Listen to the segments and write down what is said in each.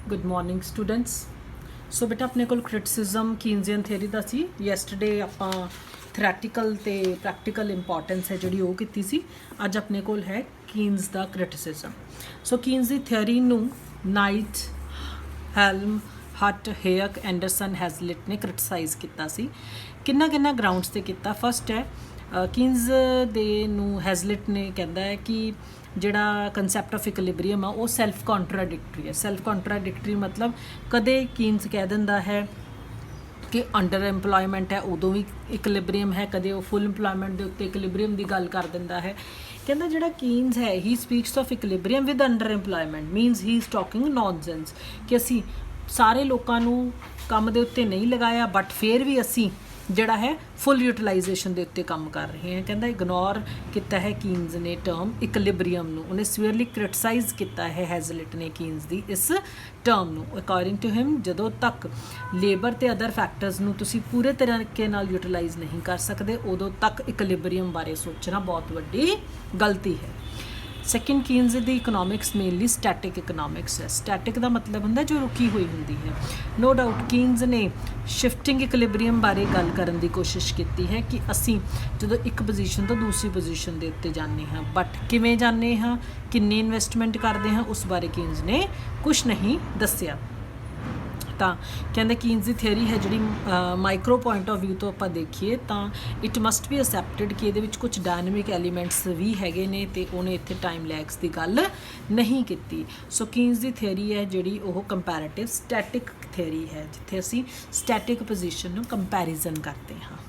Good morning students. सो बेटा अपने को क्रिटिसिज्म कीन्जियन थेरी का सी यैसटरडे आप थरैटिकल तो प्रैक्टिकल इंपॉर्टेंस है जी वो की सी। अज अपने को है कीन्स का क्रिटिसिज्म। सो कीन्स की थेरी नाइट हेल्म हट हेयक एंडरसन हैजलिट ने क्रिटिसाइज़ किया सी। किन्ना ग्राउंड्स से किया। फस्ट है कीन्स दे हैजलिट ने कहता है कि जिहड़ा कंसैप्ट ऑफ इक्विलिब्रियम है वो सैल्फ कॉन्ट्राडिक्टरी है। सैल्फ कॉन्ट्राडिक्टरी मतलब कदे कीन्स कह दिंदा है कि अंडर एम्पलॉयमेंट है उदों भी इक्विलिब्रियम है, कदे वो फुल एम्पलॉयमेंट के उत्ते इक्विलिब्रियम की गल कर दिंदा है। कहता जिहड़ा कीन्स है he speaks of equilibrium with under employment मीनस he is talking nonsense कि असी सारे लोगों को काम के उत्ते नहीं लगाया बट फिर भी असी जिहड़ा है फुल यूटिलाइजेशन के उत्ते काम कर रहे हैं। कहता इग्नोर किया है कीन्स ने टर्म इक्विलिब्रियम नूं। उन्हें सीवियरली क्रिटिसाइज़ किया है हैजलिट ने कीन्स की इस टर्म नूं। अकॉर्डिंग टू हिम जदों तक लेबर ते अदर फैक्टर्स नूं तुसीं पूरे तरीके नाल यूटिलाइज़ नहीं कर सकते उदों तक इक्विलिब्रियम बारे सोचना बहुत वड्डी गलती है। सैकेंड कीन्स दी इकनॉमिक्स मेनली स्टैटिक इकनॉमिक्स है। स्टैटिक का मतलब होंदा जो रुकी हुई होंदी है। नो डाउट कीन्स ने शिफ्टिंग इक्विलिब्रियम बारे गल करन दी कोशिश की है कि असी जो एक पोजीशन तो दूसरी पोजीशन के उत्ते जाने हाँ बट किवें जाने हाँ किन्नी इन्वेस्टमेंट करते हैं उस बारे कीन्स ने कुछ नहीं दस्सिया। ਤਾਂ ਕਹਿੰਦੇ कीन्स की थेरी है जी माइक्रो पॉइंट ऑफ व्यू तो आप देखिए तो इट मस्ट भी असैप्टड कि ये कुछ डायनेमिक एलीमेंट्स भी हैगे ने ते उन्हें इत्थे टाइम लैग्स की गल नहीं की। सो कीन्स की थेरी है जी वो कंपैरेटिव स्टैटिक थेरी है जिथे असी स्टैटिक पोजीशन कंपैरिजन करते हाँ।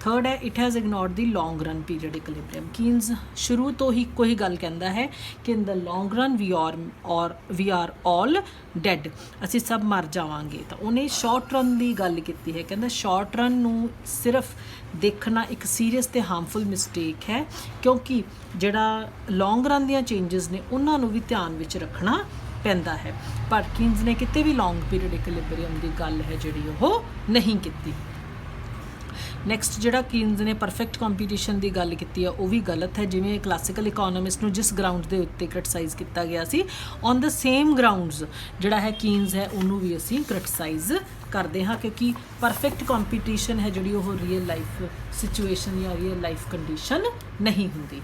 थर्ड है it has ignored the long run period equilibrium. Keynes शुरू तो ही कोई गल कहता है कि in the long run we are all dead असी सब मर जावांगे। तो उन्हें शॉर्ट रन की गल की है। कहता शॉर्ट रन नूं सिर्फ देखना एक सीरीयस ते हार्मफुल मिसटेक है क्योंकि जिहड़ा लॉन्ग रन दियां चेंजिस ने उन्होंने भी ध्यान विच रखना पैंदा है। पर कीन्स ने किते भी लॉन्ग पीरियड इक्विलिब्रियम की गल है जी वो नहीं की। नैक्सट जिहड़ा कीन्स ने परफेक्ट कंपीटीशन की गल की है वो भी गलत है। जिवें क्लासिकल इकोनॉमिस्ट नूं जिस ग्राउंड के उत्ते क्रिटिसाइज़ किया गया सी ऑन द सेम ग्राउंड्स जिहड़ा है कीन्स है उन्होंने भी असी क्रिटिसाइज़ करते हाँ क्योंकि परफेक्ट कंपीटीशन है जी वो रियल लाइफ सिचुएशन या रियल लाइफ कंडीशन नहीं होंदी।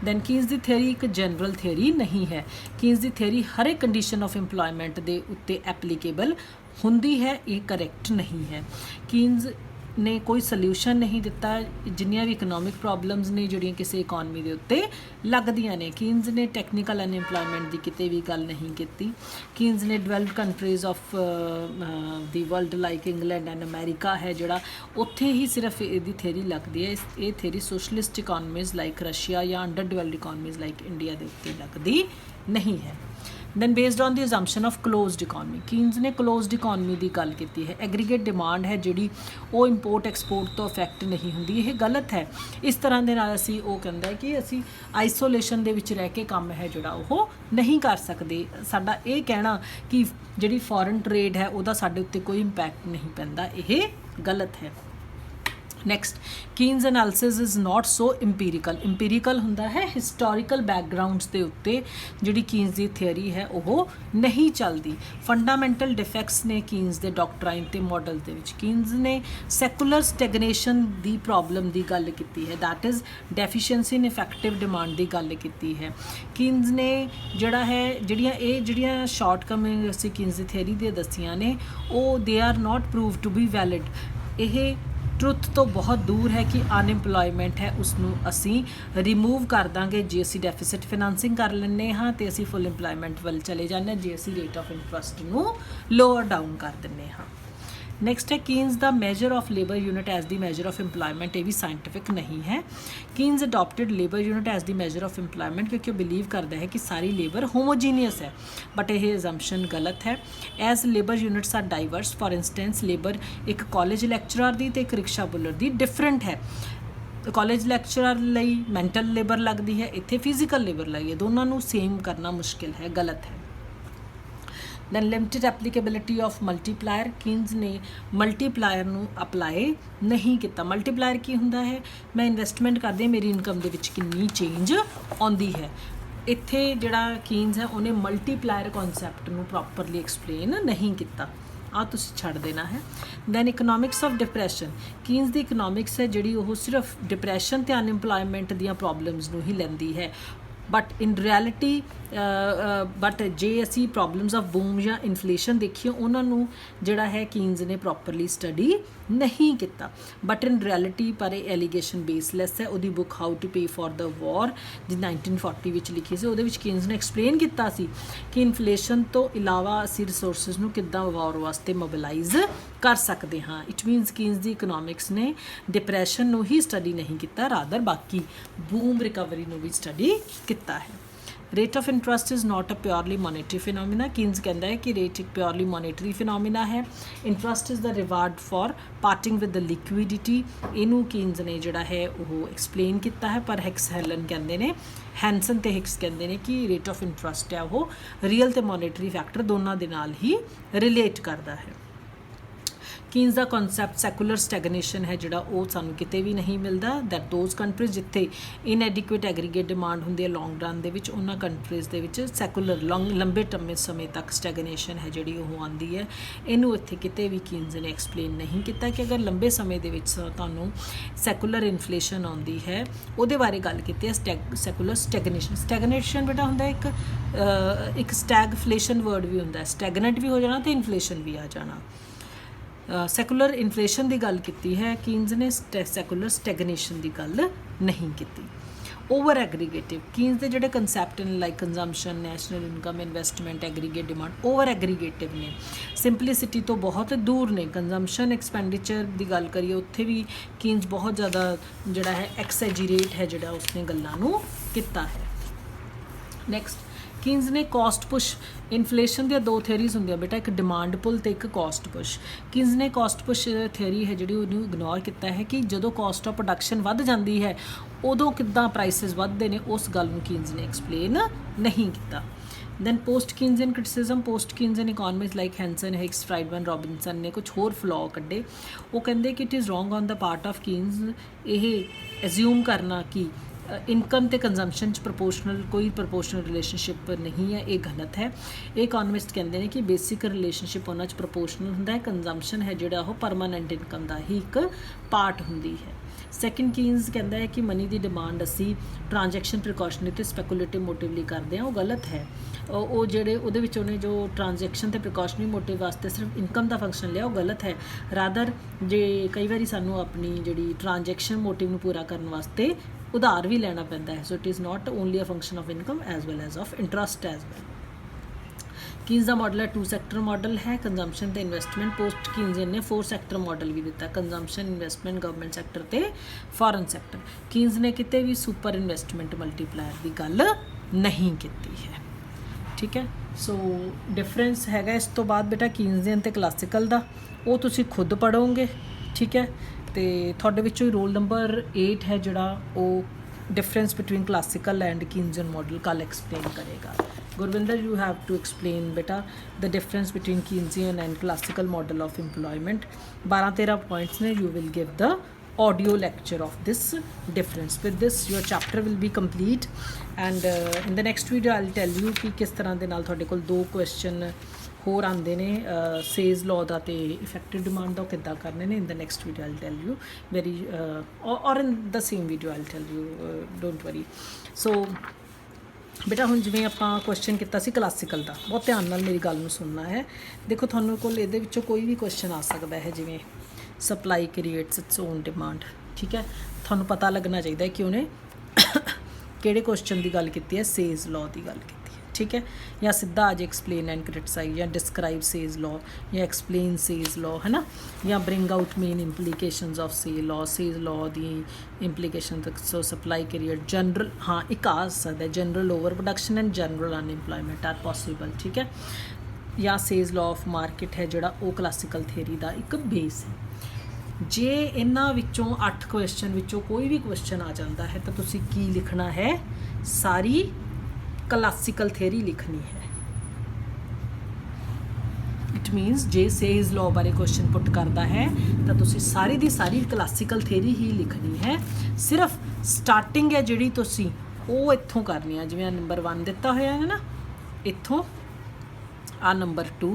दैन कीन्स की थेरी एक जनरल थेरी नहीं है। कीन्स की थेरी हर एक कंडीशन ऑफ इंपलॉयमेंट के उत्ते एप्लीकेबल होंदी है, ये करैक्ट नहीं है। कीन्स ने कोई सल्यूशन नहीं दिता जिन्नियां भी इकनॉमिक प्रॉब्लम्स ने जिहड़ियां किसी इकॉनमी के उत्ते लगदियां ने। कीन्स ने टैक्नीकल अनएम्पलॉयमेंट की किते भी गल नहीं की। कीन्स ने developed countries of the world like England and America है जिहड़ा उत्थे ही सिर्फ इहदी थेरी लगदी है। ये theory socialist economies like Russia या under developed economies like India के उत्ते लगदी नहीं है। Then based on the assumption of closed economy Keynes ने क्लोज्ड इकॉनमी की गल की है। एग्रीगेट डिमांड है जी वो इंपोर्ट एक्सपोर्ट तो अफैक्ट नहीं होंदी, ये गलत है। इस तरह के नाल असी वो कहता है कि असी आइसोलेशन दे विच रह के काम है जोड़ा वो नहीं कर सकते। साडा ये कहना कि जी फॉरन ट्रेड है वह साडे उत्ते कोई इंपैक्ट नहीं पैंदा, ये गलत है। Next Keynes analysis is not so empirical. Empirical होंदा है हिस्टोरिकल बैकग्राउंड्स के उत्ते जिहड़ी कीन्स की थेरी है वो नहीं चलती। फंडामेंटल डिफैक्ट्स ने कीन्स के डॉक्ट्राइन ते मॉडल दे विच। कीन्स ने सैकुलर स्टैगनेशन की प्रॉब्लम की गल की है that is deficiency in effective demand की गल की है। कीन्स ने जिहड़ा है जिहड़ियां शॉर्टकमिंग असीं कीन्स की थेरी दे दसियां ने वो they are not prove to be valid. ये ट्रुथ तो बहुत दूर है कि अनएम्पलॉयमेंट है उसनों असी रिमूव कर देंगे जे असी डेफिसिट फिनांसिंग कर लें हाँ तो असी फुल इंपलॉयमेंट वाल चले जाने जे असी रेट ऑफ इंटरस्ट नूं लोअर डाउन कर दें हाँ। नैक्सट है Keynes the measure of labour unit as the measure of employment. ये भी साइंटिफिक नहीं है। Keynes adopted labour unit as the measure of employment क्योंकि बिलीव करता है कि सारी लेबर होमोजीनियस है बट यह एजम्पशन गलत है। As labour units are diverse for instance labour एक कॉलेज लैक्चरर की तो एक रिक्शा बुलर की डिफरेंट है। कॉलेज लैक्चरर लई मैंटल लेबर लगती है, इत्थे फिजिकल लेबर लगी है, दोनों को सेम करना मुश्किल है, गलत है। Then limited applicability of multiplier. Keynes ने मल्टीप्लायर नूं अपलाई नहीं किया। मल्टीप्लायर की हुंदा है मैं इन्वेस्टमेंट करदी मेरी इनकम दे विच कितनी चेंज आउंदी है। ਇੱਥੇ ਜਿਹੜਾ ਕੀਨਜ਼ ਹੈ ਉਹਨੇ ਮਲਟੀਪਲਾਇਰ ਕਨਸੈਪਟ ਨੂੰ ਪ੍ਰੋਪਰਲੀ ਐਕਸਪਲੇਨ ਨਹੀਂ ਕੀਤਾ। ਆ ਤੁਸੀਂ ਛੱਡ ਦੇਣਾ ਹੈ। Then economics of depression, ਕੀਨਜ਼ the economics ਹੈ ਜਿਹੜੀ ਉਹ ਸਿਰਫ ਡਿਪਰੈਸ਼ਨ ਤੇ ਅਨਇੰਪਲੋਇਮੈਂਟ ਦੀਆਂ ਪ੍ਰੋਬਲਮਸ ਨੂੰ ਹੀ ਲੈਂਦੀ ਹੈ। ਬਟ ਇਨ ਰਿਐਲਿਟੀ ਬਟ ਜੇ ਅਸੀਂ ਪ੍ਰੋਬਲਮਸ ਆਫ ਬੂਮ ਜਾਂ ਇਨਫਲੇਸ਼ਨ ਦੇਖੀਏ ਉਹਨਾਂ ਨੂੰ ਜਿਹੜਾ ਹੈ ਕੀਨਜ਼ ਨੇ ਪ੍ਰੋਪਰਲੀ ਸਟੱਡੀ ਨਹੀਂ ਕੀਤਾ। ਬਟ ਇਨ ਰਿਐਲਿਟੀ ਪਰ ਇਹ ਐਲੀਗੇਸ਼ਨ ਬੇਸਲੈਸ ਹੈ। ਉਹਦੀ book how to pay for the war ਜੀ 1940 ਵਿੱਚ ਲਿਖੀ ਸੀ, ਉਹਦੇ ਵਿੱਚ ਕੀਨਜ਼ ਨੇ ਐਕਸਪਲੇਨ ਕੀਤਾ ਸੀ ਕਿ ਇਨਫਲੇਸ਼ਨ ਤੋਂ ਇਲਾਵਾ ਅਸੀਂ ਰਿਸੋਰਸਿਸ ਨੂੰ ਕਿੱਦਾਂ ਵਾਰ ਵਾਸਤੇ ਮੋਬਿਲਾਈਜ਼ ਕਰ ਸਕਦੇ ਹਾਂ। ਇਟ ਮੀਨਸ ਕੀਨਜ਼ ਦੀ ਇਕਨੋਮਿਕਸ ਨੇ ਡਿਪਰੈਸ਼ਨ ਨੂੰ ਹੀ ਸਟੱਡੀ ਨਹੀਂ ਕੀਤਾ, ਰਾਦਰ ਬਾਕੀ ਬੂਮ ਰਿਕਵਰੀ ਨੂੰ ਵੀ ਸਟੱਡੀ ਕੀਤਾ ਹੈ। Rate of interest is not a purely monetary phenomena, Keynes ਕਹਿੰਦਾ ਹੈ ਕਿ ਰੇਟ ਇੱਕ ਪਿਓਰਲੀ ਮੋਨੇਟਰੀ ਫਿਨੋਮੀਨਾ ਹੈ। Interest is the reward for parting with the liquidity, ਇਹਨੂੰ ਕੀਨਜ਼ ਨੇ ਜਿਹੜਾ ਹੈ ਉਹ ਐਕਸਪਲੇਨ ਕੀਤਾ ਹੈ। ਪਰ ਹਿਕਸ ਹੈਲਨ ਕਹਿੰਦੇ ਨੇ, ਹੈਂਸਨ ਤੇ ਹਿਕਸ ਕਹਿੰਦੇ ਨੇ ਕਿ ਰੇਟ ਆਫ ਇੰਟਰਸਟ ਹੈ ਉਹ ਰੀਅਲ ਤੇ ਮੋਨੇਟਰੀ ਫੈਕਟਰ ਦੋਨਾਂ ਦੇ ਨਾਲ ਹੀ ਰਿਲੇਟ ਕਰਦਾ ਹੈ। ਕੀਨਜ਼ ਦਾ ਕਨਸੈਪਟ ਸੈਕੂਲਰ ਸਟੈਗਨੇਸ਼ਨ ਹੈ ਜਿਹੜਾ ਉਹ ਸਾਨੂੰ ਕਿਤੇ ਵੀ ਨਹੀਂ ਮਿਲਦਾ। ਦੈਟ ਦੋਜ਼ ਕੰਟਰੀਜ਼ ਜਿੱਥੇ ਇਨਐਡਿਕੁਏਟ ਐਗਰੀਗੇਟ ਡਿਮਾਂਡ ਹੁੰਦੀ ਹੈ ਲੌਂਗ ਰਨ ਦੇ ਵਿੱਚ, ਉਹਨਾਂ ਕੰਟਰੀਜ਼ ਦੇ ਵਿੱਚ ਸੈਕੂਲਰ ਲੰਬੇ ਸਮੇਂ ਤੱਕ ਸਟੈਗਨੇਸ਼ਨ ਹੈ ਜਿਹੜੀ ਉਹ ਆਉਂਦੀ ਹੈ। ਇਹਨੂੰ ਇੱਥੇ ਕਿਤੇ ਵੀ ਕੀਨਜ਼ ਨੇ ਐਕਸਪਲੇਨ ਨਹੀਂ ਕੀਤਾ ਕਿ ਅਗਰ ਲੰਬੇ ਸਮੇਂ ਦੇ ਵਿੱਚ ਤੁਹਾਨੂੰ ਸੈਕੂਲਰ ਇਨਫਲੇਸ਼ਨ ਆਉਂਦੀ ਹੈ, ਉਹਦੇ ਬਾਰੇ ਗੱਲ ਕੀਤੀ ਹੈ। ਸੈਕੂਲਰ ਸਟੈਗਨੇਸ਼ਨ ਬੇਟਾ ਹੁੰਦਾ ਇੱਕ ਸਟੈਗਫਲੇਸ਼ਨ ਵਰਡ ਵੀ ਹੁੰਦਾ, ਸਟੈਗਨੈਂਟ ਵੀ ਹੋ ਜਾਣਾ ਤੇ ਇਨਫਲੇਸ਼ਨ ਵੀ ਆ ਜਾਣਾ। ਸੈਕੂਲਰ ਇਨਫਲੇਸ਼ਨ ਦੀ ਗੱਲ ਕੀਤੀ ਹੈ, ਕੀਨਜ਼ ਨੇ ਸੈਕੂਲਰ ਸਟੈਗਨੇਸ਼ਨ ਦੀ ਗੱਲ ਨਹੀਂ ਕੀਤੀ। ਓਵਰ ਐਗਰੀਗੇਟਿਵ, ਕੀਨਜ਼ ਦੇ ਜਿਹੜੇ ਕਨਸੈਪਟ ਨੇ like consumption, national income, investment, aggregate demand, over aggregative ਨੇ, ਸਿੰਪਲਿਸਿਟੀ ਤੋਂ ਬਹੁਤ ਦੂਰ ਨੇ। ਕੰਜ਼ੰਪਸ਼ਨ ਐਕਸਪੈਂਡੀਚਰ ਦੀ ਗੱਲ ਕਰੀਏ ਉੱਥੇ ਵੀ ਕੀਨਜ਼ ਬਹੁਤ ਜ਼ਿਆਦਾ ਜਿਹੜਾ ਹੈ ਐਕਸੈਜੀਰੇਟ ਹੈ ਜਿਹੜਾ ਉਸਨੇ ਗੱਲਾਂ ਨੂੰ ਕੀਤਾ ਹੈ। ਨੈਕਸਟ ਕੀਨਜ਼ ਨੇ ਕਾਸਟ ਪੁਸ਼, ਇਨਫਲੇਸ਼ਨ ਦੀਆਂ ਦੋ ਥਿਊਰੀਜ਼ ਹੁੰਦੀਆਂ ਬੇਟਾ, ਇੱਕ ਡਿਮਾਂਡ ਪੁੱਲ ਤੇ ਇੱਕ ਕਾਸਟ ਪੁਸ਼। ਕੀਨਜ਼ ਨੇ ਕਾਸਟ ਪੁਸ਼ ਥਿਊਰੀ ਹੈ ਜਿਹੜੀ ਉਹਨੂੰ ਇਗਨੋਰ ਕੀਤਾ ਹੈ ਕਿ ਜਦੋਂ ਕਾਸਟ ਆਫ ਪ੍ਰੋਡਕਸ਼ਨ ਵੱਧ ਜਾਂਦੀ ਹੈ ਉਦੋਂ ਕਿੱਦਾਂ ਪ੍ਰਾਈਸਿਸ ਵੱਧਦੇ ਨੇ, ਉਸ ਗੱਲ ਨੂੰ ਕੀਨਜ਼ ਨੇ ਐਕਸਪਲੇਨ ਨਹੀਂ ਕੀਤਾ। Then post Keynesian criticism, post Keynesian economist like Hansen, Hicks, Friedman, Robinson ਨੇ ਕੁਝ ਹੋਰ ਫਲॉ ਕੱਢੇ। ਉਹ ਕਹਿੰਦੇ ਕਿ it is wrong on the part of Keynes, ਇਹ ਐਜ਼ਿਊਮ ਕਰਨਾ ਕਿ ਇਨਕਮ ਤੇ ਕੰਜ਼ੰਪਸ਼ਨ 'ਚ ਕੋਈ ਪ੍ਰਪੋਰਸ਼ਨਲ ਰਿਲੇਸ਼ਨਸ਼ਿਪ ਨਹੀਂ ਹੈ, ਇਹ ਗਲਤ ਹੈ। ਇਹ ਇਕੋਨਮਿਸਟ ਕਹਿੰਦੇ ਨੇ ਕਿ ਬੇਸਿਕ ਰਿਲੇਸ਼ਨਸ਼ਿਪ ਉਹਨਾਂ 'ਚ ਪ੍ਰਪੋਰਸ਼ਨਲ ਹੁੰਦਾ ਹੈ, ਕੰਜ਼ੰਪਸ਼ਨ ਹੈ ਜਿਹੜਾ ਉਹ ਪਰਮਾਨੈਂਟ ਇਨਕਮ ਦਾ ਹੀ ਇੱਕ ਪਾਰਟ ਹੁੰਦੀ ਹੈ। ਸੈਕਿੰਡ ਕੀਨਜ਼ ਕਹਿੰਦਾ ਹੈ ਕਿ ਮਨੀ ਦੀ ਡਿਮਾਂਡ ਅਸੀਂ ਟ੍ਰਾਂਜੈਕਸ਼ਨ ਪ੍ਰੀਕਾਸ਼ਨਰੀ ਤੇ ਸਪੈਕੂਲੇਟਿਵ ਮੋਟਿਵ ਲਈ ਕਰਦੇ ਹਾਂ, ਉਹ ਗਲਤ ਹੈ। ਉਹ ਜਿਹੜੇ ਉਹਦੇ ਵਿੱਚ ਉਹਨੇ ਜੋ ਟ੍ਰਾਂਜੈਕਸ਼ਨ ਤੇ ਪ੍ਰੀਕਾਸ਼ਨਰੀ ਮੋਟਿਵ ਵਾਸਤੇ ਸਿਰਫ ਇਨਕਮ ਦਾ ਫੰਕਸ਼ਨ ਲਿਆ, ਉਹ ਗਲਤ ਹੈ। ਰਾਦਰ ਜੇ ਕਈ ਵਾਰੀ ਸਾਨੂੰ ਆਪਣੀ ਜਿਹੜੀ ਟ੍ਰਾਂਜੈਕਸ਼ਨ ਮੋਟਿਵ ਨੂੰ ਪੂਰਾ ਕਰਨ ਵਾਸਤੇ ਉਧਾਰ ਵੀ ਲੈਣਾ ਪੈਂਦਾ ਹੈ। So it is not only a function of income as well as of interest as well. Keynes ਦਾ ਮਾਡਲ ਹੈ 2 ਸੈਕਟਰ ਮਾਡਲ ਹੈ, ਕੰਜ਼ੰਪਸ਼ਨ ਤੇ ਇਨਵੈਸਟਮੈਂਟ। ਪੋਸਟ ਕੀਨਜ਼ ਨੇ 4 ਸੈਕਟਰ ਮਾਡਲ ਵੀ ਦਿੱਤਾ, ਕੰਜ਼ੰਪਸ਼ਨ, ਇਨਵੈਸਟਮੈਂਟ, ਗਵਰਨਮੈਂਟ ਸੈਕਟਰ ਤੇ ਫੋਰਨ ਸੈਕਟਰ। ਕੀਨਜ਼ ਨੇ ਕਿਤੇ ਵੀ ਸੁਪਰ ਇਨਵੈਸਟਮੈਂਟ ਮਲਟੀਪਲਾਇਰ ਦੀ ਗੱਲ ਨਹੀਂ ਕੀਤੀ ਹੈ। ਠੀਕ ਹੈ, ਸੋ ਡਿਫਰੈਂਸ ਹੈਗਾ। ਇਸ ਤੋਂ ਬਾਅਦ ਬੇਟਾ ਕੀਨਜ਼ੀਅਨ ਤੇ ਕਲਾਸੀਕਲ ਦਾ ਉਹ ਤੁਸੀਂ ਖੁਦ ਪੜ੍ਹੋਗੇ। ਠੀਕ ਹੈ, ਤੇ ਤੁਹਾਡੇ ਵਿੱਚੋਂ ਹੀ ਰੋਲ ਨੰਬਰ 8 ਹੈ ਜਿਹੜਾ ਉਹ difference between classical and Keynesian model ਕੱਲ੍ਹ ਐਕਸਪਲੇਨ ਕਰੇਗਾ। Gurvinder, you have to explain beta the difference between Keynesian and classical model of employment. 12-13 points ne, you will give the audio lecture of this difference. With this your chapter will be complete and in the next video I'll tell you कि किस तरह ਦੇ ਨਾਲ ਤੁਹਾਡੇ ਕੋਲ 2 question ਹੋਰ ਆਉਂਦੇ ਨੇ ਸੇਜ਼ ਲਾਅ ਦਾ ਤੇ ਇਫੈਕਟਿਵ ਡਿਮਾਂਡ ਦਾ, ਕਿੱਦਾਂ ਕਰਨੇ ਨੇ। In the next video I'll tell you very or in the same video I'll tell you, don't worry. So ਬੇਟਾ ਹੁਣ ਜਿਵੇਂ ਆਪਾਂ ਕੁਐਸਚਨ ਕੀਤਾ ਸੀ ਕਲਾਸੀਕਲ ਦਾ, ਬਹੁਤ ਧਿਆਨ ਨਾਲ ਮੇਰੀ ਗੱਲ ਨੂੰ ਸੁਣਨਾ ਹੈ। ਦੇਖੋ ਤੁਹਾਨੂੰ ਕੋਲ ਇਹਦੇ ਵਿੱਚੋਂ ਕੋਈ ਵੀ ਕੁਐਸਚਨ ਆ ਸਕਦਾ ਹੈ, ਜਿਵੇਂ supply creates it's on demand. ਠੀਕ ਹੈ, ਤੁਹਾਨੂੰ ਪਤਾ ਲੱਗਣਾ ਚਾਹੀਦਾ ਕਿ ਉਹਨੇ ਕਿਹੜੇ ਕੁਐਸਚਨ ਦੀ ਗੱਲ ਕੀਤੀ ਹੈ, ਸੇਜ਼ ਲਾਅ ਦੀ ਗੱਲ ਕੀਤੀ ਹੈ। ਠੀਕ ਹੈ, ਜਾਂ ਸਿੱਧਾ ਅੱਜ ਐਕਸਪਲੇਨ ਐਂਡ ਕ੍ਰਿਟਿਸਾਈਜ਼, ਜਾਂ ਡਿਸਕ੍ਰਾਈਬ ਸੇਜ਼ ਲਾਅ, ਜਾਂ ਐਕਸਪਲੇਨ ਸੇਜ਼ ਲਾਅ, ਹੈ ਨਾ, ਜਾਂ bring out main implications of Say's law ਦੀ ਇੰਪਲੀਕੇਸ਼ਨ ਤੱਕ। ਸੋ ਸਪਲਾਈ ਕਰੀਅਰ ਜਨਰਲ, ਹਾਂ ਇੱਕ ਆ ਸਕਦਾ general over production and general unemployment are possible. ਠੀਕ ਹੈ, ਜਾਂ ਸੇਜ਼ ਲਾਅ ਆਫ ਮਾਰਕੀਟ ਹੈ ਜਿਹੜਾ ਉਹ ਕਲਾਸੀਕਲ ਥਿਊਰੀ ਦਾ ਇੱਕ ਬੇਸ ਹੈ। ਜੇ ਇਹਨਾਂ ਵਿੱਚੋਂ 8 ਕੁਐਸਚਨ ਵਿੱਚੋਂ ਕੋਈ ਵੀ ਕੁਐਸਚਨ ਆ ਜਾਂਦਾ ਹੈ ਤਾਂ ਤੁਸੀਂ ਕੀ ਲਿਖਣਾ ਹੈ, ਸਾਰੀ ਕਲਾਸੀਕਲ ਥਿਊਰੀ ਲਿਖਣੀ ਹੈ। ਇਟ ਮੀਨਸ ਜੇ ਸੇਜ਼ ਲਾਅ ਬਾਰੇ ਕੁਐਸਚਨ ਪੁੱਟ ਕਰਦਾ ਹੈ ਤਾਂ ਤੁਸੀਂ ਸਾਰੀ ਦੀ ਸਾਰੀ ਕਲਾਸੀਕਲ ਥਿਊਰੀ ਹੀ ਲਿਖਣੀ ਹੈ। ਸਿਰਫ ਸਟਾਰਟਿੰਗ ਹੈ ਜਿਹੜੀ ਤੁਸੀਂ ਉਹ ਇੱਥੋਂ ਕਰਨੀਆਂ, ਜਿਵੇਂ ਨੰਬਰ 1 ਦਿੱਤਾ ਹੋਇਆ ਹੈ ਨਾ, ਇੱਥੋਂ ਆ ਨੰਬਰ 2,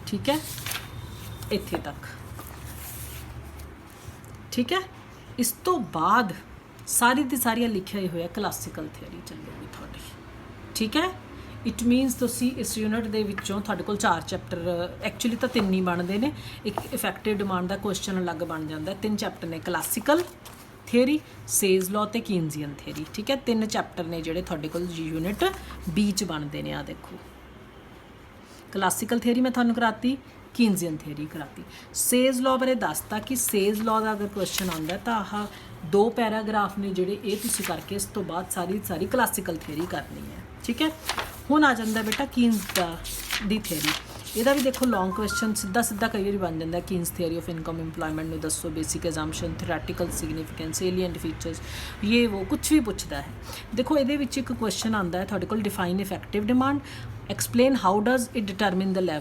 ਠੀਕ ਹੈ, ਇੱਥੇ ਤੱਕ, ਠੀਕ ਹੈ। ਇਸ ਤੋਂ ਬਾਅਦ ਸਾਰੀ ਦੀ ਸਾਰੀਆਂ ਲਿਖਿਆ ਹੀ ਹੋਇਆ ਕਲਾਸੀਕਲ ਥਿਊਰੀ ਚੱਲੂਗੀ ਤੁਹਾਡੀ, ਠੀਕ ਹੈ। ਇਟ ਮੀਨਸ ਤੁਸੀਂ ਇਸ ਯੂਨਿਟ ਦੇ ਵਿੱਚੋਂ ਤੁਹਾਡੇ ਕੋਲ 4 ਚੈਪਟਰ, ਐਕਚੁਅਲੀ ਤਾਂ 3 ਹੀ ਬਣਦੇ ਨੇ, ਇੱਕ ਇਫੈਕਟਿਵ ਡਿਮਾਂਡ ਦਾ ਕੁਐਸਚਨ ਅਲੱਗ ਬਣ ਜਾਂਦਾ। 3 ਚੈਪਟਰ ਨੇ, ਕਲਾਸੀਕਲ ਥਿਊਰੀ, ਸੇਜ਼ ਲਾਅ ਤੇ ਕੀਨਜ਼ੀਅਨ ਥਿਊਰੀ, ਠੀਕ ਹੈ। 3 ਚੈਪਟਰ ਨੇ ਜਿਹੜੇ ਤੁਹਾਡੇ ਕੋਲ ਯੂਨਿਟ B 'ਚ ਬਣਦੇ ਨੇ। ਆ ਦੇਖੋ, ਕਲਾਸੀਕਲ ਥਿਊਰੀ ਮੈਂ ਤੁਹਾਨੂੰ ਕਰਾਤੀ, ਕੀਨਜ਼ੀਅਨ ਥਿਊਰੀ ਕਰਾਤੀ। ਸੇਜ਼ ਲਾਅ ਬਾਰੇ ਦੱਸਤਾ ਕਿ ਸੇਜ਼ ਲਾਅ ਦਾ ਅਗਰ ਕੁਐਸਚਨ ਆਉਂਦਾ ਤਾਂ ਆਹ 2 ਪੈਰਾਗ੍ਰਾਫ ਨੇ ਜਿਹੜੇ, ਇਹ ਤੁਸੀਂ ਕਰਕੇ ਇਸ ਤੋਂ ਬਾਅਦ ਸਾਰੀ ਕਲਾਸੀਕਲ ਥਿਊਰੀ ਕਰਨੀ ਹੈ, ਠੀਕ ਹੈ। ਹੁਣ ਆ ਜਾਂਦਾ ਬੇਟਾ ਕੀਨਜ਼ ਦੀ ਥਿਊਰੀ। ਇਹਦਾ ਵੀ ਦੇਖੋ ਲੌਂਗ ਕੁਐਸਚਨ ਸਿੱਧਾ ਕਈ ਵਾਰੀ ਬਣ ਜਾਂਦਾ। Keynes theory of income employment ਨੂੰ ਦੱਸੋ, basic assumption, theoretical significance, salient features, ਇਹ ਉਹ ਕੁਛ ਵੀ ਪੁੱਛਦਾ ਹੈ। ਦੇਖੋ ਇਹਦੇ ਵਿੱਚ ਇੱਕ ਕੁਐਸਚਨ ਆਉਂਦਾ ਹੈ ਤੁਹਾਡੇ ਕੋਲ, define effective demand, explain how does it determine the level